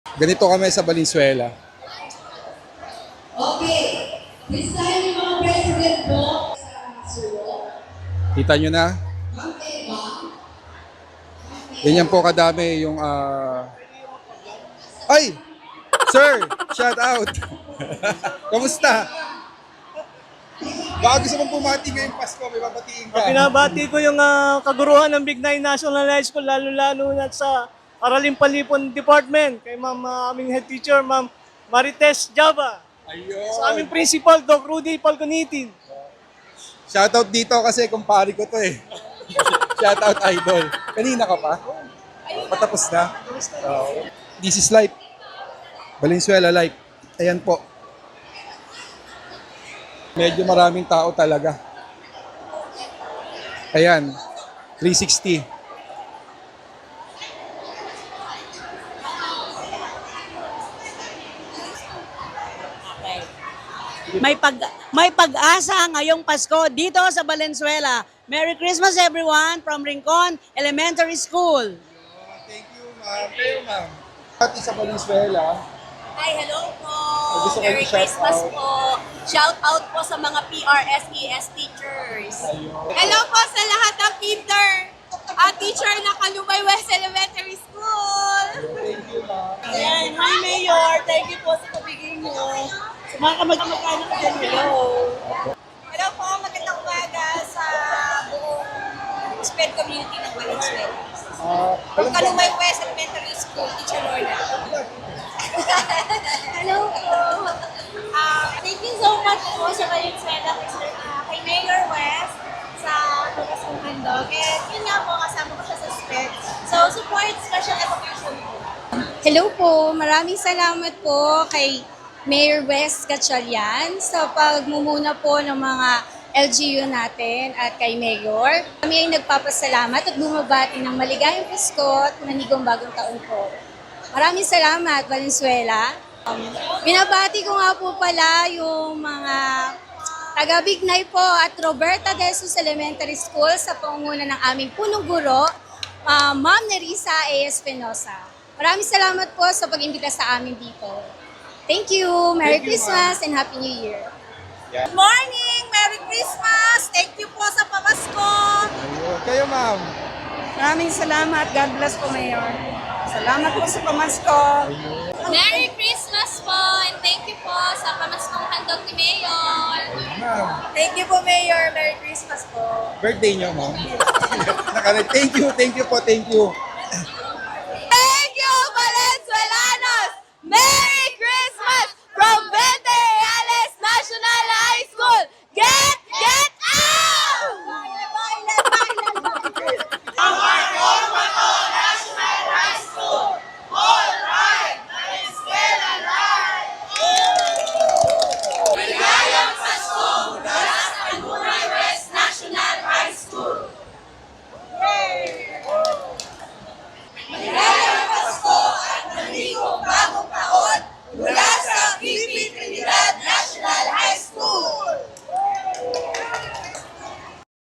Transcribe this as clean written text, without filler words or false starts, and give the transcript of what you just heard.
Ganito kami sa Valenzuela. Okay. Design yung mga president po sa Suro. Kita nyo na? Ma'am Eva. Ganyan po kadami yung... Ay! Sir! Shout out! Kamusta? Baka gusto mong bumati ngayong Pasko, may babatiin ka. Pinabati ko yung kaguruhan ng Big Nine National High School, lalo-lalo na sa Araling Palipon Department, kay Ma'am aming head teacher, Ma'am Marites Java. Ayun. Sa aming principal, Doc Rudy Falconitin. Shoutout dito kasi kumpare ko to eh. Shoutout idol. Kanina ka pa? Patapos na? This is life. Valenzuela life. Ayan po. Medyo maraming tao talaga. Ayan. 360. May pag-asa ngayong Pasko dito sa Valenzuela. Merry Christmas everyone from Rincon Elementary School. Thank you, ma'am. Kayo, ma'am. Pati sa Valenzuela. Hi, hello po. Gusto ko Merry i-shout Christmas out. po. Shout out po sa mga PRSES teachers. Ayun. Hello po sa lahat ng kinder at teacher ng Kalumay West Elementary School. Thank you, ma'am. Ayan, hi Mayor. Thank you po sa pabigay mo. Sa mga kamag-anak ko din, hello. Hello po, magandang umaga sa buong SPED community ng Valenzuela. Alam ba, Kalumay West Elementary School, Teacher Lorna. Hello po. Thank you so much po sa Valenzuela, kay Mayor West, sa Pagkasong Handog. And yun nga po, kasama ko siya sa SPED. So, support special education po. Hello po, maraming salamat po kay Mayor West Gatchalian sa pagmumuna po ng mga LGU natin at kay Mayor. Kami ay nagpapasalamat at bumabati ng maligayang Pasko at manigong bagong taon po. Maraming salamat, Valenzuela. Binabati ko nga po pala yung mga taga Bignay po at Roberta de Jesus Elementary School sa pangunguna ng aming punong guro, Ma'am Nerissa A.S. Penosa. Maraming salamat po sa pag-imbita sa amin dito. Thank you. Merry Thank you, Christmas and Happy New Year. Good morning! Merry Christmas! Thank you po sa pamasko! ayun. Kayo, ma'am. Maraming salamat. God bless po, Mayor. Salamat po sa pamasko. Merry Christmas po! And thank you po sa pamaskong handog ni Mayor! Ma'am. Thank you po, Mayor! Merry Christmas po! Birthday niyo, ma'am. Thank you po, thank you.